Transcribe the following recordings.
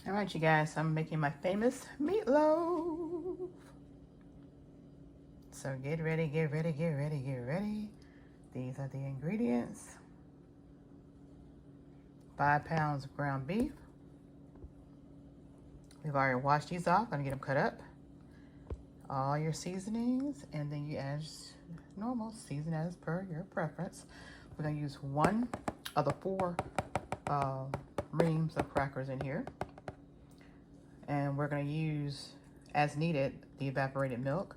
All right, you guys, I'm making my famous meatloaf. So get ready, get ready, get ready, get ready. These are the ingredients. 5 pounds of ground beef. We've already washed these off. I'm gonna get them cut up. All your seasonings, and then you add normal, season as per your preference. We're gonna use 1 of the 4 reams of crackers in here. And we're gonna use, as needed, the evaporated milk,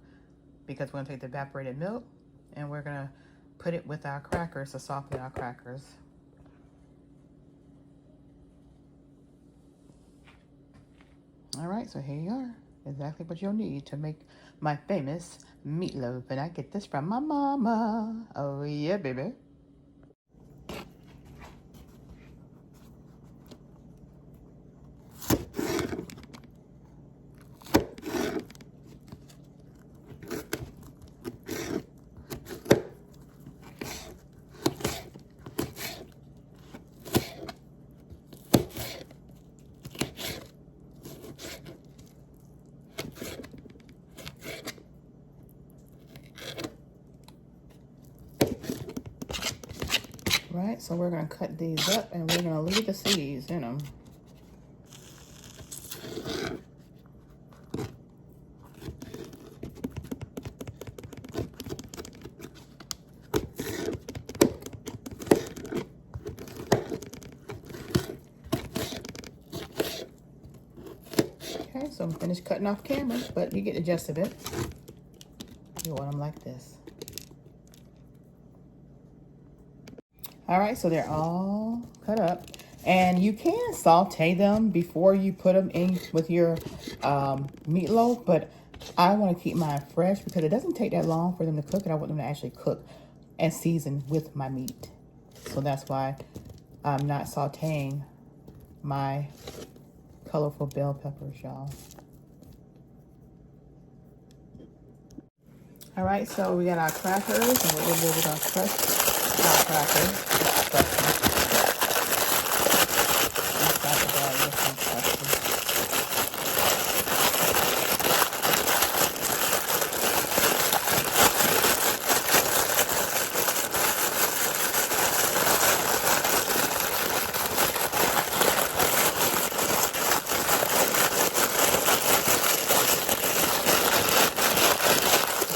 because we're gonna take the evaporated milk and we're gonna put it with our crackers to soften our crackers. All right, so here you are. Exactly what you'll need to make my famous meatloaf. And I get this from my mama. Oh yeah, baby. Right, so we're gonna cut these up and we're gonna leave the seeds in them. Okay, so I'm finished cutting off camera, but you get the gist of it. You want them like this. All right, so they're all cut up. And you can saute them before you put them in with your meatloaf, but I want to keep mine fresh because it doesn't take that long for them to cook, and I want them to actually cook and season with my meat. So that's why I'm not sauteing my colorful bell peppers, y'all. All right, so we got our crackers, and what we'll do is our crackers.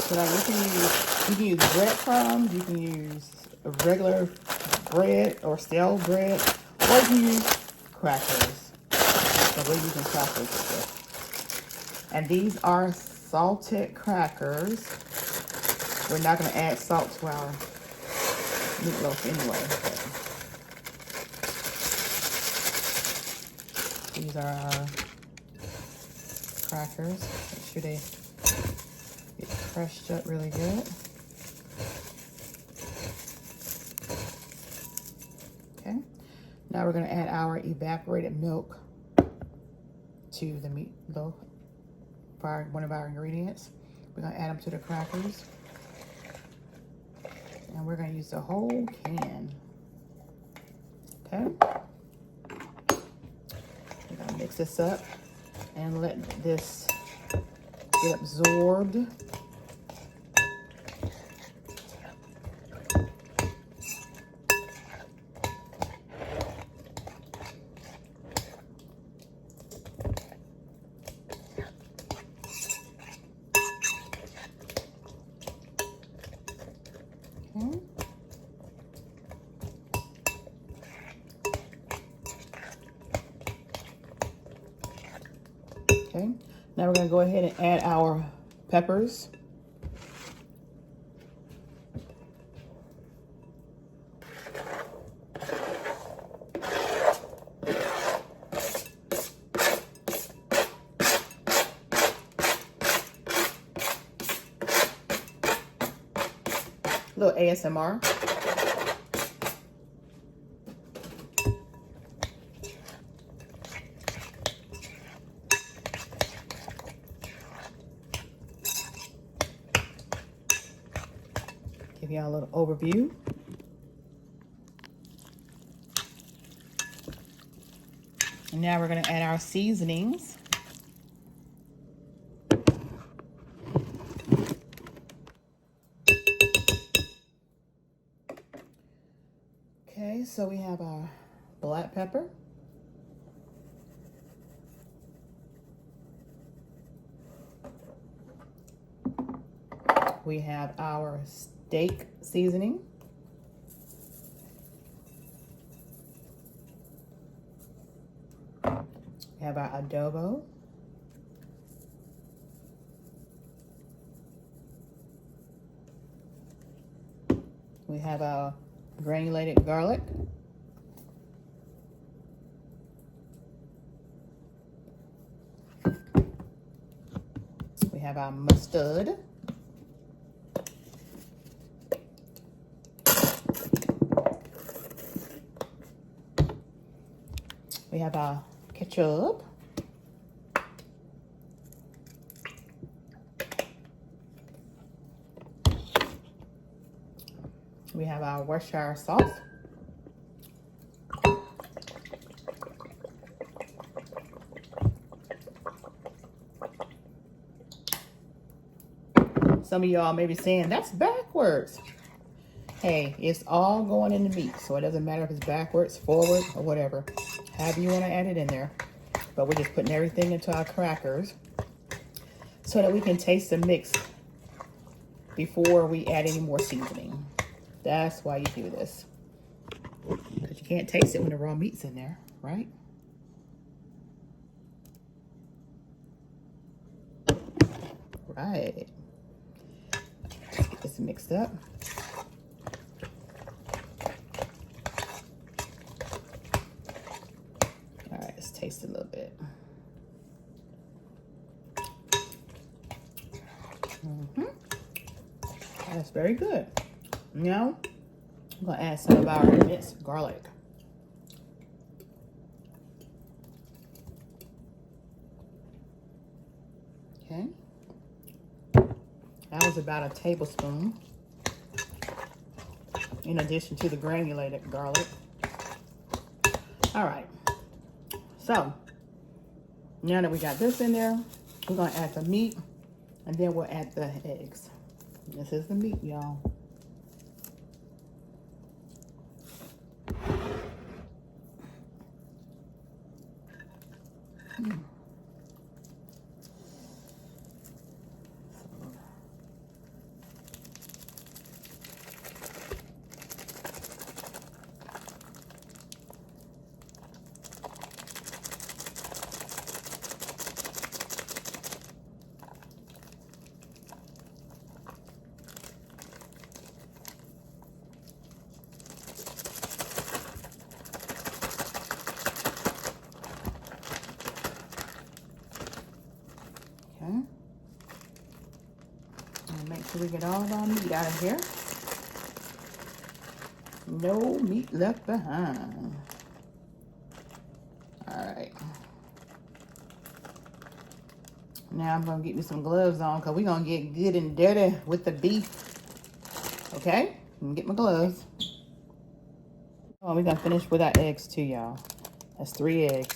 So now you can use breadcrumbs, you can use regular bread or stale bread, or you can use crackers. So we're using crackers today. And these are salted crackers. We're not going to add salt to our meatloaf anyway. These are our crackers. Make sure they get crushed up really good. Okay. Now we're going to add our evaporated milk to the meatloaf. One of our ingredients. We're going to add them to the crackers. And we're going to use the whole can. Okay. We're going to mix this up and let this get absorbed. Okay, now we're going to go ahead and add our peppers. A little ASMR. Give y'all a little overview. And Now we're going to add our seasonings. Okay, so we have our black pepper. We have our steak seasoning. We have our adobo. We have our granulated garlic. We have our mustard. We have our ketchup. We have our Worcestershire sauce. Some of y'all may be saying, that's backwards. Hey, it's all going in the meat, so it doesn't matter if it's backwards, forward, or whatever. However you want to add it in there. But we're just putting everything into our crackers so that we can taste the mix before we add any more seasoning. That's why you do this. Because you can't taste it when the raw meat's in there, right? Right. Let's get this mixed up. All right, let's taste it a little bit. That's very good. Now, I'm going to add some of our minced garlic. Okay. That was about a tablespoon, in addition to the granulated garlic. All right. So, now that we got this in there, we're going to add the meat, and then we'll add the eggs. This is the meat, y'all. Make sure we get all of our meat out of here. No meat left behind. All right. Now I'm gonna get me some gloves on because we're gonna get good and dirty with the beef. Okay? Let me get my gloves. Oh, we're gonna finish with our eggs too, y'all. That's 3 eggs.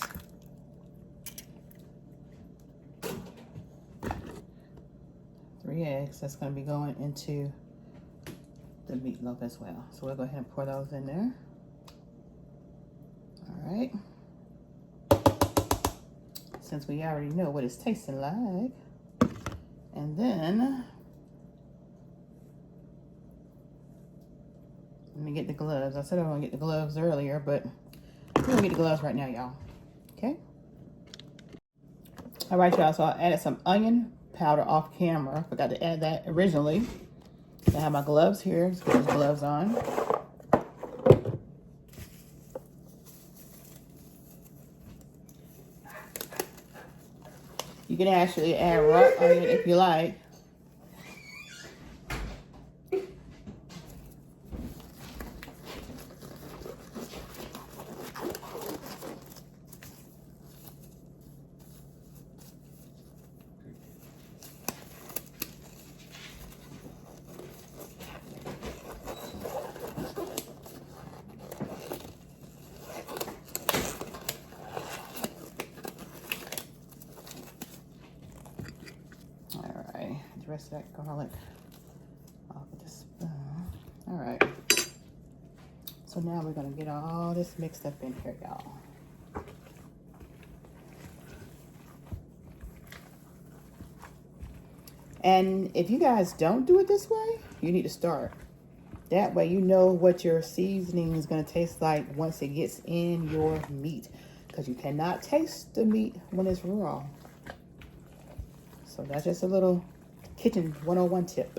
Eggs that's going to be going into the meatloaf as well. So we'll go ahead and pour those in there. All right. Since we already know what it's tasting like. And then let me get the gloves. I said I was going to get the gloves earlier, but we're going to get the gloves right now, y'all. Okay. All right, y'all. So I added some onion powder off camera. Forgot to add that originally. I have my gloves here. Let's put these gloves on. You can actually add raw onion if you like. the rest of that garlic off with the spoon. All right. So now we're gonna get all this mixed up in here, y'all. And if you guys don't do it this way, you need to start. That way you know what your seasoning is going to taste like once it gets in your meat. Because you cannot taste the meat when it's raw. So that's just a little kitchen 101 tip.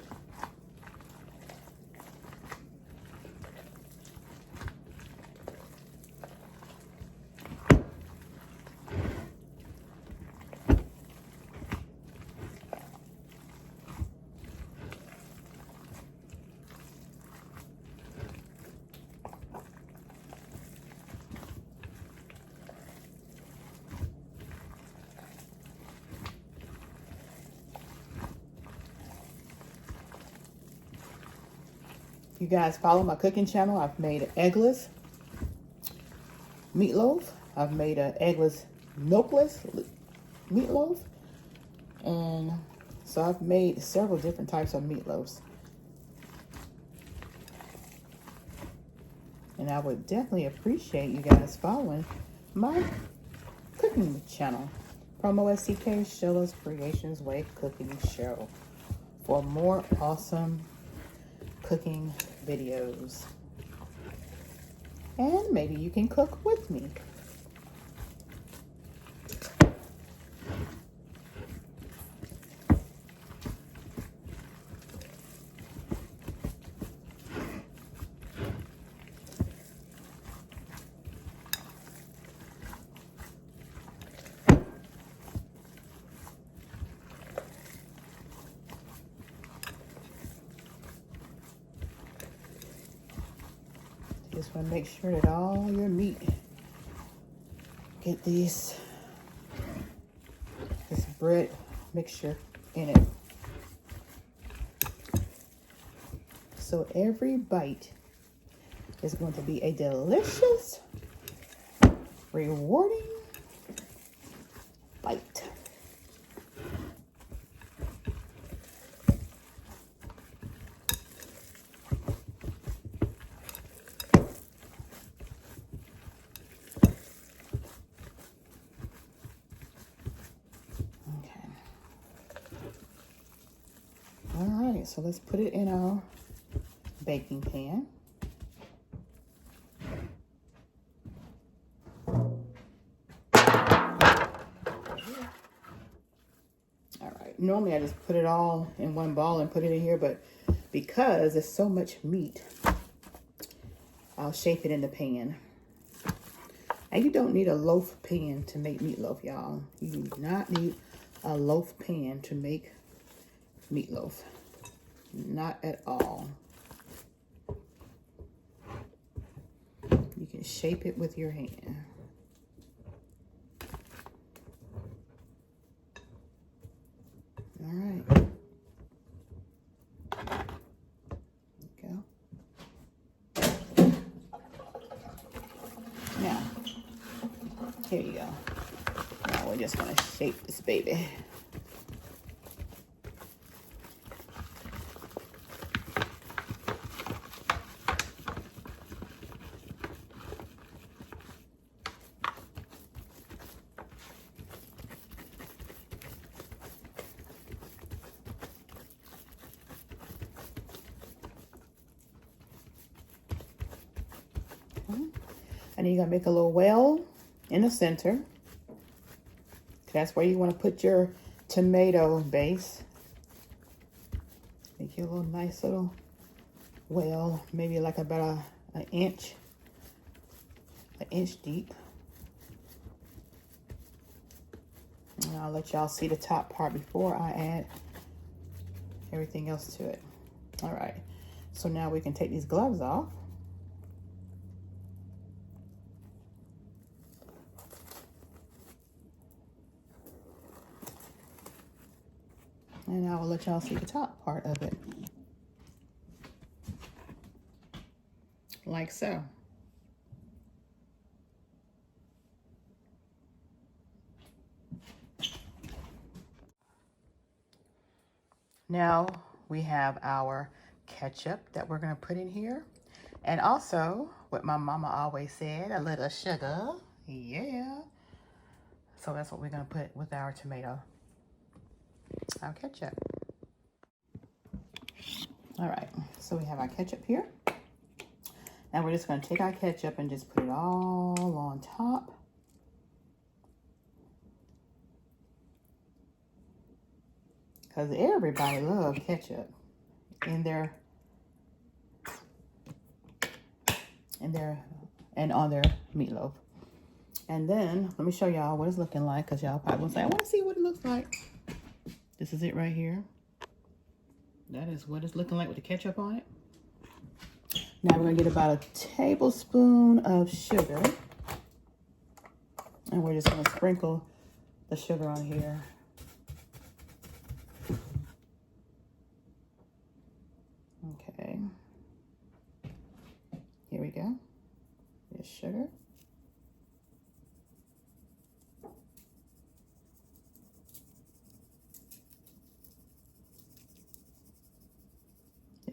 You guys follow my cooking channel. I've made an eggless meatloaf. I've made an eggless milkless meatloaf. And so I've made several different types of meatloaves. And I would definitely appreciate you guys following my cooking channel. PromoSTK, Sheila's Creations Way Cooking Show, for more awesome cooking videos. And maybe you can cook with me. Just want to make sure that all your meat get this bread mixture in it. So every bite is going to be a delicious, rewarding bite. Alright, so let's put it in our baking pan. Alright, normally I just put it all in one ball and put it in here, but because there's so much meat, I'll shape it in the pan. And you don't need a loaf pan to make meatloaf, y'all. You do not need a loaf pan to make meatloaf. Not at all. You can shape it with your hand. All right. There you go. Now, here you go. Now we're just gonna shape this baby. And you're gonna make a little well in the center. That's where you want to put your tomato base. Make your little nice little well, maybe like about an inch deep. And I'll let y'all see the top part before I add everything else to it. All right, so now we can take these gloves off. And I will let y'all see the top part of it. Like so. Now we have our ketchup that we're gonna put in here. And also, what my mama always said, a little sugar. Yeah. So that's what we're gonna put with our tomato, our ketchup. All right, so we have our ketchup here. And we're just gonna take our ketchup and just put it all on top. Because everybody loves ketchup in their and on their meatloaf. And then let me show y'all what it's looking like, because y'all probably gonna say, I want to see what it looks like. This is it right here. That is what it's looking like with the ketchup on it. Now we're gonna get about a tablespoon of sugar. And we're just gonna sprinkle the sugar on here. Okay. Here we go. There's sugar.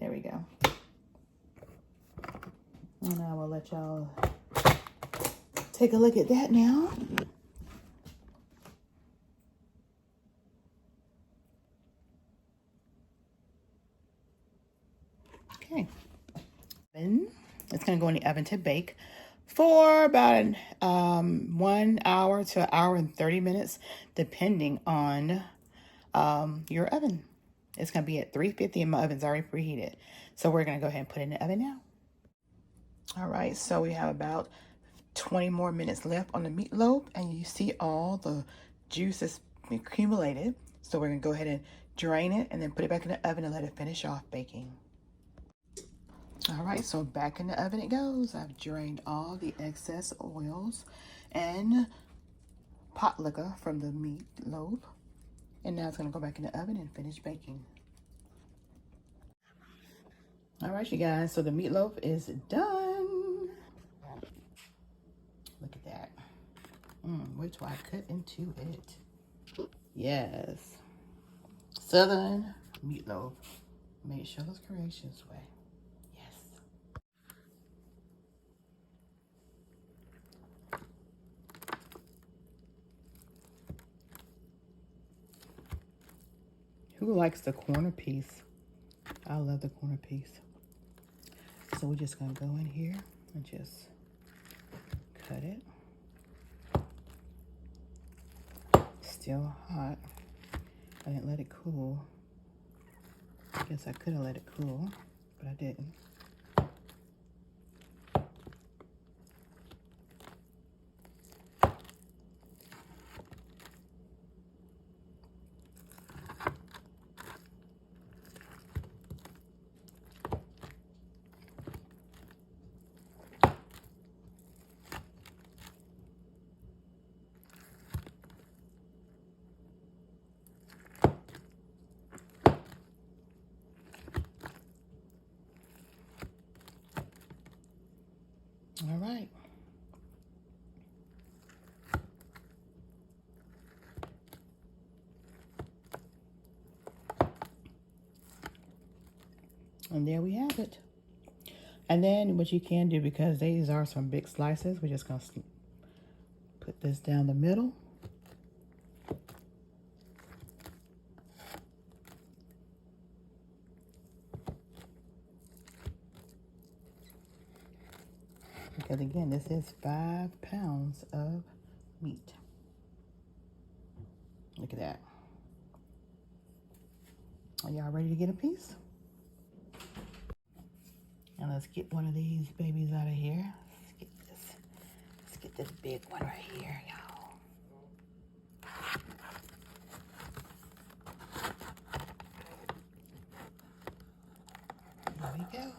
There we go. And I will let y'all take a look at that now. Okay. Then it's going to go in the oven to bake for about 1 hour to 1 hour and 30 minutes, depending on your oven. It's going to be at 350 and my oven's already preheated. So we're going to go ahead and put it in the oven now. All right, so we have about 20 more minutes left on the meatloaf, and you see all the juices accumulated. So we're going to go ahead and drain it and then put it back in the oven and let it finish off baking. All right, so back in the oven it goes. I've drained all the excess oils and pot liquor from the meatloaf. And now it's going to go back in the oven and finish baking. All right, you guys, so the meatloaf is done. Look at that. Wait till I cut into it. Yes. Southern meatloaf. Made Sheila's Creations way. Yes. Who likes the corner piece? I love the corner piece. So we're just gonna go in here and just cut it. Still hot. I didn't let it cool. I guess I could have let it cool, but I didn't. All right. And there we have it. And then what you can do, because these are some big slices, we're just gonna put this down the middle. Because again, this is 5 pounds of meat. Look at that. Are y'all ready to get a piece? And let's get one of these babies out of here. Let's get this big one right here, y'all. There we go.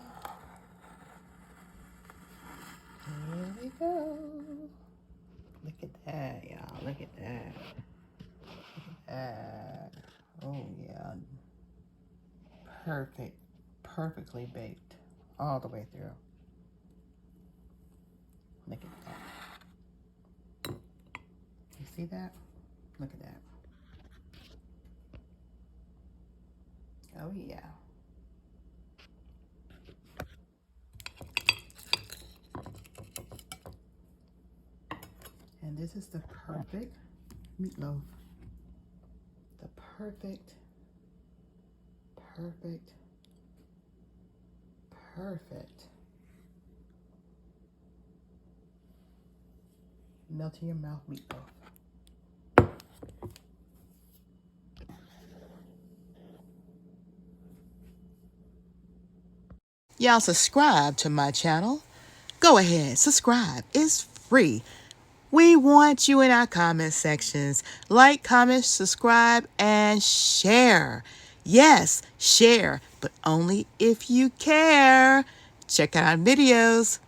There we go. Look at that, y'all. Look at that. Look at that. Oh, yeah. Perfect. Perfectly baked all the way through. Look at that. You see that? Look at that. Oh yeah. And this is the perfect meatloaf. The perfect, melt in your mouth meatloaf. Y'all subscribe to my channel. Go ahead, subscribe. It's free. We want you in our comment sections. Like, comment, subscribe, and share. Yes, share, but only if you care. Check out our videos.